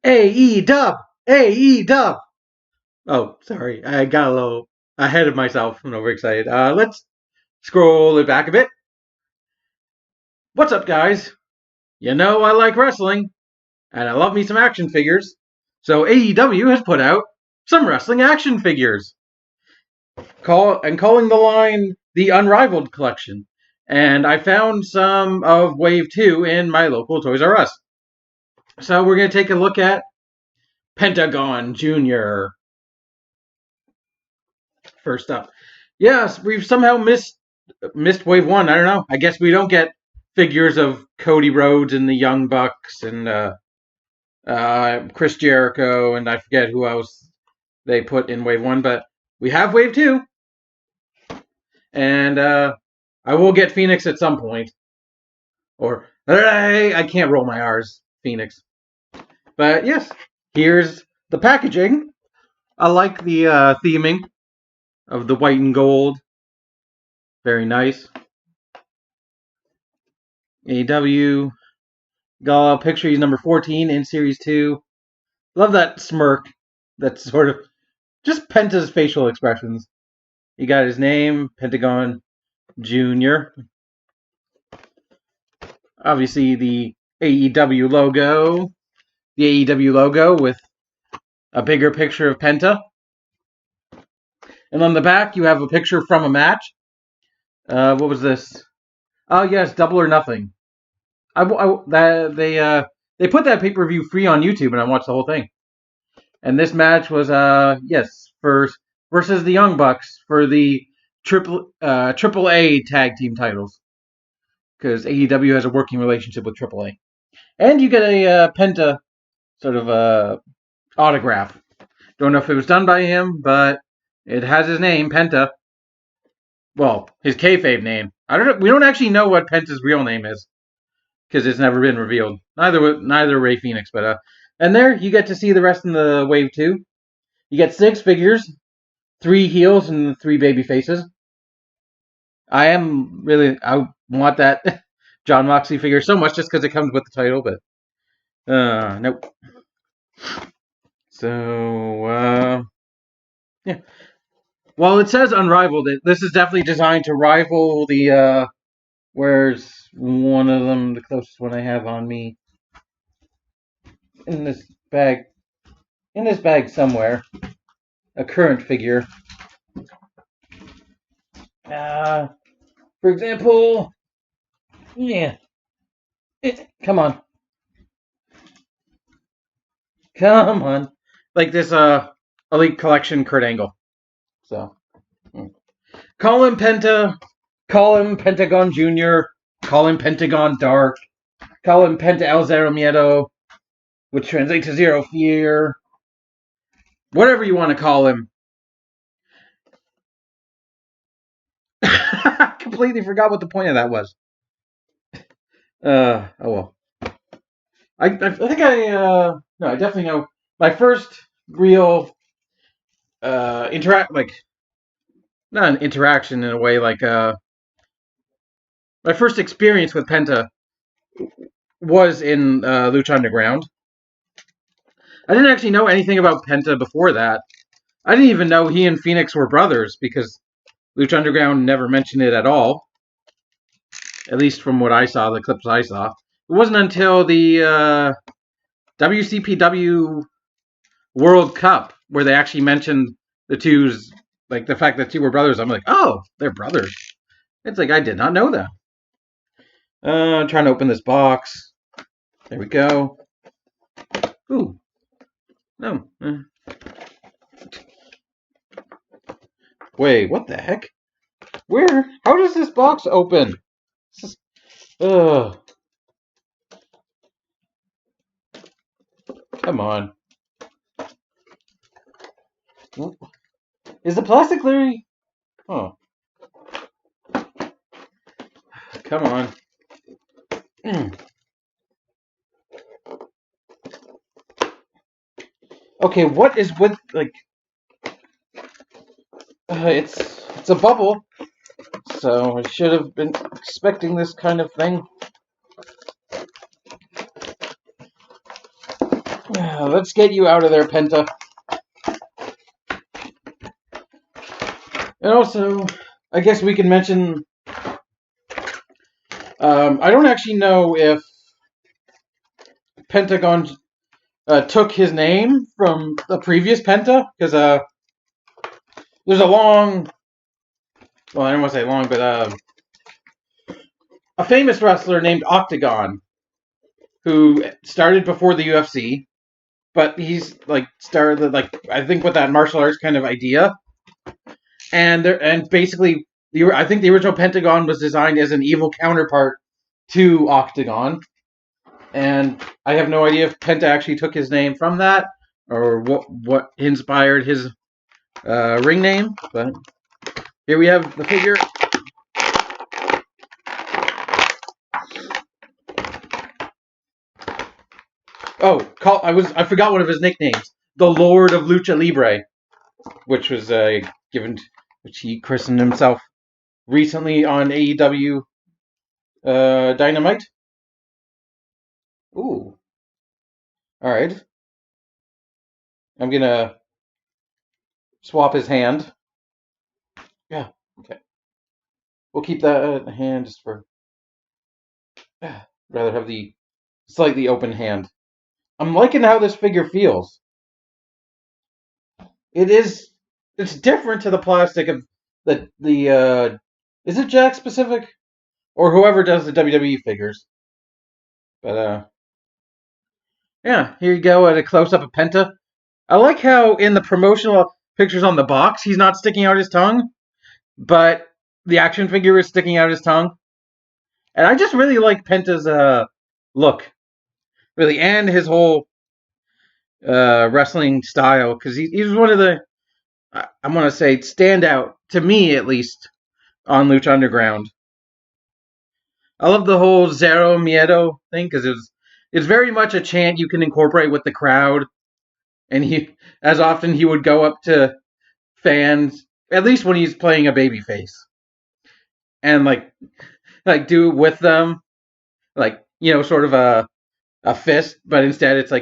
AEW! AEW! Oh, sorry. I got a little ahead of myself. I'm overexcited. Let's scroll it back a bit. What's up, guys? You know I like wrestling, and I love me some action figures. So AEW has put out some wrestling action figures. Calling the line the Unrivaled collection. And I found some of Wave 2 in my local Toys R Us. So we're going to take a look at Pentagon Jr. First up. Yes, we've somehow missed Wave 1. I don't know. I guess we don't get figures of Cody Rhodes and the Young Bucks and Chris Jericho, and I forget who else they put in Wave 1, but we have Wave 2. And I will get Phoenix at some point. Or, I can't roll my R's, Phoenix. But yes, here's the packaging. I like the theming of the white and gold. Very nice. AEW. Got a picture. He's number 14 in Series 2. Love that smirk. That's sort of just Penta's facial expressions. He got his name, Pentagon Jr. Obviously, the AEW logo. The AEW logo with a bigger picture of Penta. And on the back, you have a picture from a match. What was this? Oh, yes, Double or Nothing. They put that pay-per-view free on YouTube, and I watched the whole thing. And this match was, versus the Young Bucks for the AAA tag team titles. Because AEW has a working relationship with AAA. And you get a Penta sort of autograph. Don't know if it was done by him, but it has his name, Penta. Well, his kayfabe name. I don't know. We don't actually know what Penta's real name is because it's never been revealed. Neither Ray Phoenix, but and there you get to see the rest in the Wave 2. You get 6 figures, 3 heels and 3 baby faces. I want that John Moxley figure so much just because it comes with the title, but nope. So yeah. Well, it says Unrivaled. This is definitely designed to rival the where's one of them, the closest one I have on me. In this bag somewhere. A current figure. For example, yeah. Come on. Like this Elite Collection Kurt Angle. So, call him Penta, call him Pentagon Jr., call him Pentagon Dark, call him Penta El Zero Miedo, which translates to Zero Fear. Whatever you want to call him. I completely forgot what the point of that was. Oh well. I think I definitely know. My first real not an interaction in a way, like my first experience with Penta was in Lucha Underground. I didn't actually know anything about Penta before that. I didn't even know he and Phoenix were brothers because Lucha Underground never mentioned it at all. At least from what I saw, the clips I saw. It wasn't until the WCPW World Cup where they actually mentioned the two's, like the fact that 2 were brothers. I'm like, oh, they're brothers. It's like I did not know that. I'm trying to open this box. There we go. Ooh. No. Wait, what the heck? Where? How does this box open? Ugh. Come on. Is the plastic literally? Oh. Come on. Okay, what is with, like... it's a bubble. So I should have been expecting this kind of thing. Let's get you out of there, Penta. And also, I guess we can mention. I don't actually know if Pentagon took his name from the previous Penta, because there's a long. Well, I don't want to say long, but a famous wrestler named Octagon, who started before the UFC, but he's started I think with that martial arts kind of idea, and basically I think the original Pentagon was designed as an evil counterpart to Octagon, and I have no idea if Penta actually took his name from that or what inspired his ring name, but here we have the figure. I forgot one of his nicknames, the Lord of Lucha Libre, which was which he christened himself recently on AEW Dynamite. Ooh. Alright. I'm gonna swap his hand. Yeah, okay. We'll keep that hand just for... rather have the slightly open hand. I'm liking how this figure feels. It's different to the plastic of the is it Jack specific? Or whoever does the WWE figures. But yeah, here you go at a close-up of Penta. I like how in the promotional pictures on the box, he's not sticking out his tongue, but the action figure is sticking out his tongue. And I just really like Penta's look, really, and his whole wrestling style, because he's one of the, I'm going to say, standout, to me at least, on Lucha Underground. I love the whole Zero Miedo thing, because it's very much a chant you can incorporate with the crowd. And as often he would go up to fans, at least when he's playing a babyface, and like do it with them, sort of a fist, but instead it's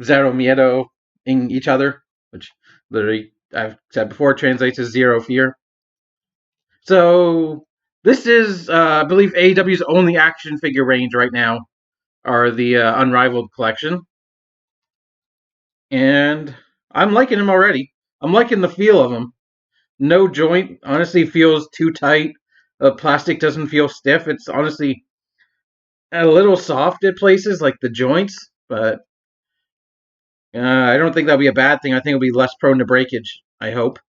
zero miedo in each other, which literally I've said before translates as zero fear. So this is, I believe, AEW's only action figure range right now are the Unrivaled collection. And I'm liking him already. I'm liking the feel of him. No joint, honestly, feels too tight. The plastic doesn't feel stiff. It's honestly a little soft at places, like the joints, but I don't think that'll be a bad thing. I think it'll be less prone to breakage, I hope.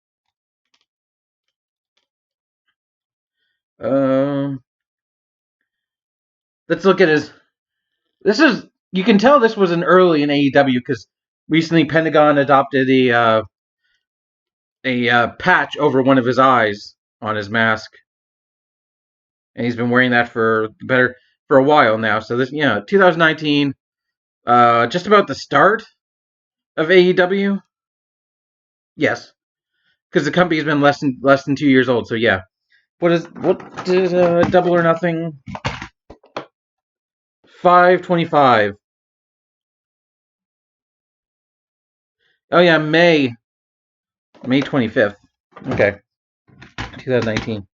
Let's look at his... You can tell this was an early in AEW, because recently Pentagon adopted a patch over one of his eyes on his mask, and he's been wearing that for a while now. So this, 2019, just about the start of AEW. Yes, because the company's been less than 2 years old. So yeah, what did Double or Nothing? 5/25. Oh yeah, May 25th. Okay, 2019.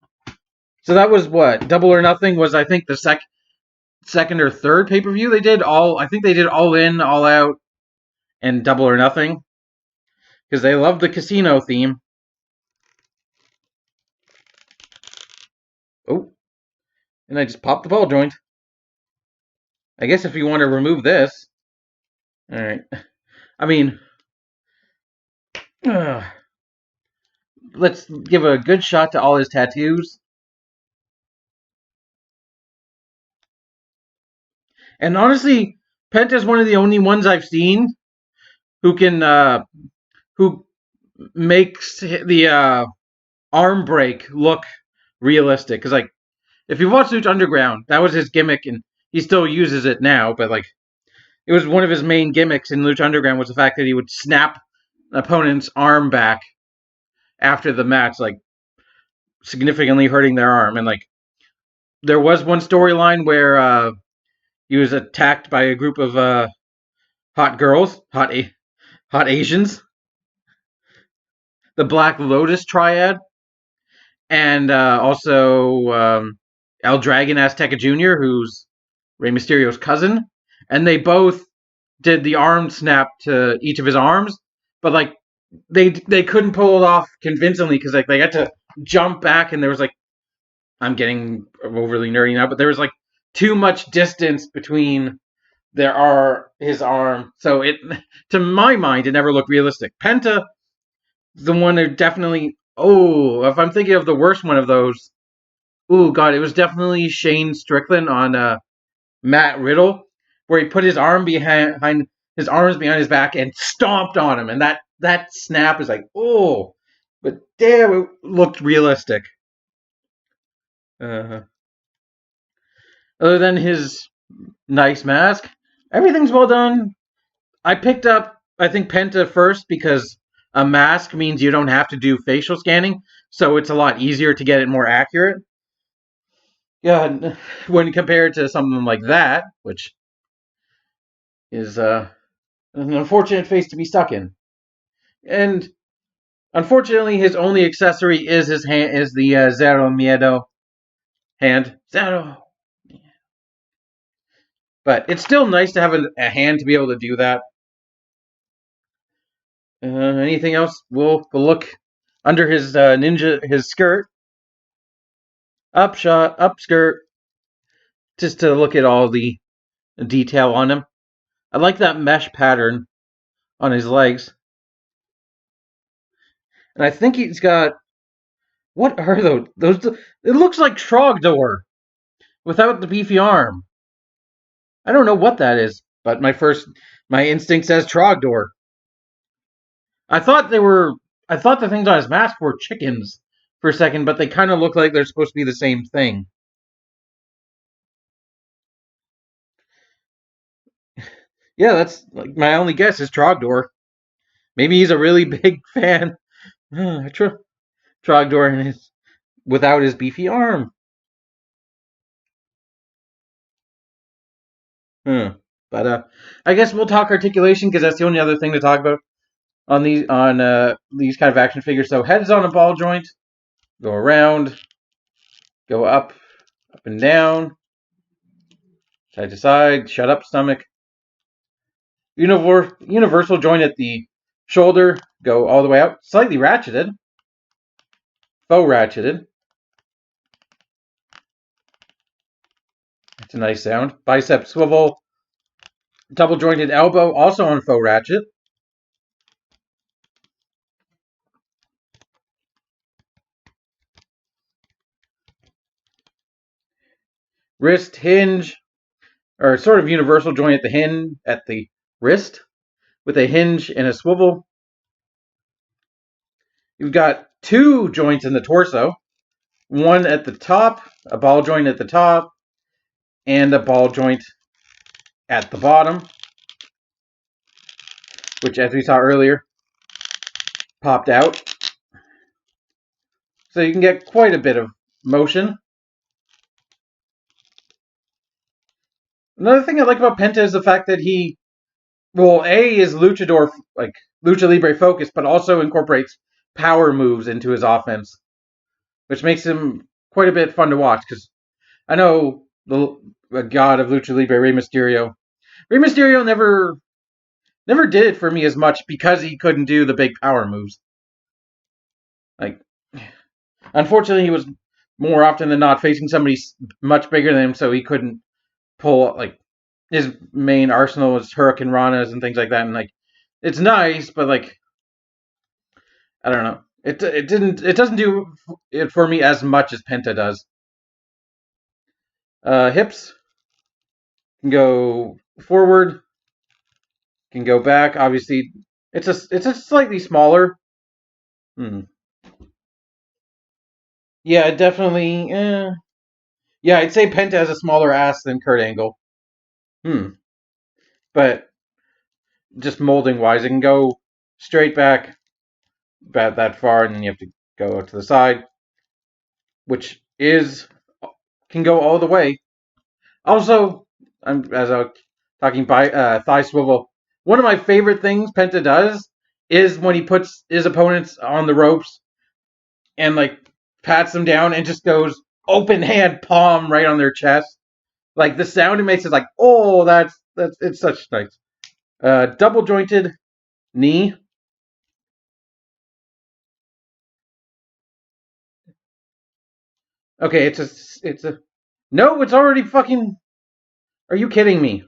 So that was what Double or Nothing was. I think the second or third pay-per-view they did. I think they did All In, All Out, and Double or Nothing, because they love the casino theme. Oh, and I just popped the ball joint. I guess if you want to remove this, all right. I mean, let's give a good shot to all his tattoos. And honestly, Penta's one of the only ones I've seen who makes the arm break look realistic. Because if you watch Lucha Underground, that was his gimmick, and he still uses it now. But it was one of his main gimmicks in Lucha Underground was the fact that he would snap an opponent's arm back after the match, significantly hurting their arm. And there was one storyline where he was attacked by a group of hot girls, hot Asians, the Black Lotus triad, and also El Dragon Azteca Jr., who's Rey Mysterio's cousin, and they both did the arm snap to each of his arms, but like they couldn't pull it off convincingly because like they had to jump back, and there was like, I'm getting overly nerdy now, but there was like too much distance between his arm, so it, to my mind, it never looked realistic. Penta, the one that definitely, if I'm thinking of the worst one of those, god, it was definitely Shane Strickland on Matt Riddle, where he put his arms behind his back and stomped on him, and that snap is like, but damn, it looked realistic. Other than his nice mask, everything's well done. I picked up, I think, Penta first because a mask means you don't have to do facial scanning, so it's a lot easier to get it more accurate. Yeah, when compared to something like that, which is an unfortunate face to be stuck in. And unfortunately, his only accessory is his hand, is the Zero Miedo hand. Zero. But it's still nice to have a hand to be able to do that. Anything else? We'll look under his his skirt. Up shot, up skirt. Just to look at all the detail on him. I like that mesh pattern on his legs. And I think he's got, what are those? It looks like Trogdor without the beefy arm. I don't know what that is, but my instinct says Trogdor. I thought the things on his mask were chickens for a second, but they kind of look like they're supposed to be the same thing. Yeah, that's like my only guess is Trogdor. Maybe he's a really big fan. Trogdor and without his beefy arm. But I guess we'll talk articulation because that's the only other thing to talk about on these kind of action figures. So heads on a ball joint, go around, go up and down, side to side, shut up stomach. Universal joint at the shoulder, go all the way out, slightly ratcheted, faux ratcheted. It's a nice sound. Bicep swivel, double jointed elbow, also on faux ratchet. Wrist hinge, or sort of universal joint at the wrist, with a hinge and a swivel. You've got two joints in the torso, one at the top, a ball joint at the top, and a ball joint at the bottom, which, as we saw earlier, popped out. So you can get quite a bit of motion. Another thing I like about Penta is the fact that he, is luchador, like lucha libre focused, but also incorporates power moves into his offense, which makes him quite a bit fun to watch. Because I know the god of lucha libre, Rey Mysterio. Rey Mysterio never did it for me as much because he couldn't do the big power moves. Like, unfortunately, he was more often than not facing somebody much bigger than him, so he couldn't pull, like, his main arsenal was Hurricane Ranas and things like that, and like, it's nice, but like, I don't know. It doesn't do it for me as much as Penta does. Hips can go forward, can go back. Obviously, it's a slightly smaller. Yeah, definitely. Yeah, I'd say Penta has a smaller ass than Kurt Angle. But just molding wise, it can go straight back about that far, and then you have to go to the side, which can go all the way. Also, as I was talking by thigh swivel, One of my favorite things Penta does is when he puts his opponents on the ropes and like pats them down and just goes open hand palm right on their chest. Like the sound it makes is like, oh, that's it's such nice. Double jointed knee. Okay, it's a no, it's already fucking. Are you kidding me?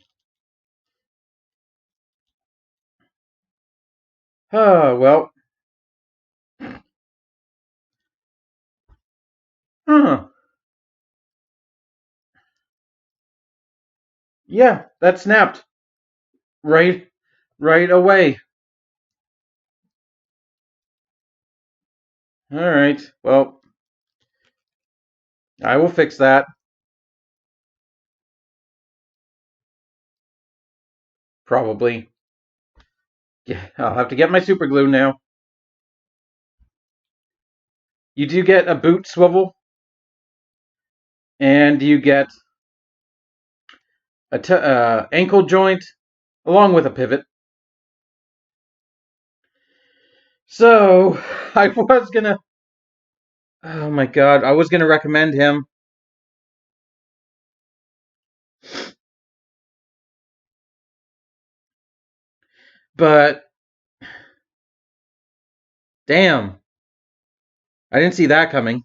Oh well. Huh. Yeah, that snapped right right away. All right. Well, I will fix that. Probably. Yeah, I'll have to get my super glue now. You do get a boot swivel, and you get a ankle joint along with a pivot. So I was gonna. Oh my god, I was gonna recommend him. But damn, I didn't see that coming.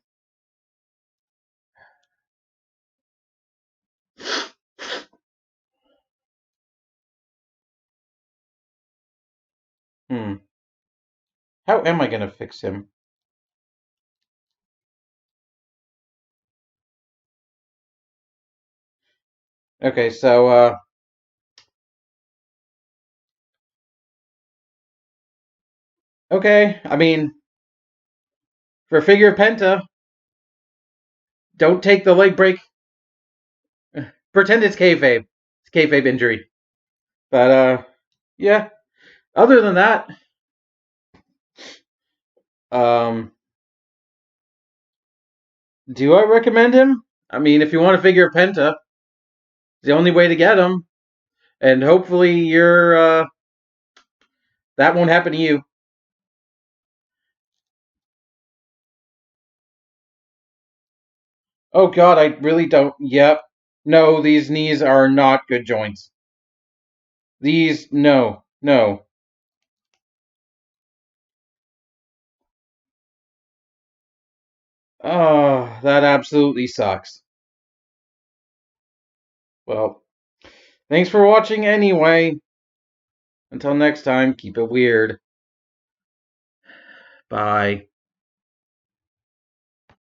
Hmm. How am I gonna fix him? Okay, so okay. I mean, for figure of Penta, don't take the leg break. Pretend it's kayfabe. It's kayfabe injury. But yeah. Other than that, um, do I recommend him? I mean, if you want to figure Penta, it's the only way to get him, and hopefully you're that won't happen to you. Oh God, I really don't. Yep. No, these knees are not good joints. These, no, no. Oh, that absolutely sucks. Well, thanks for watching anyway. Until next time, keep it weird. Bye.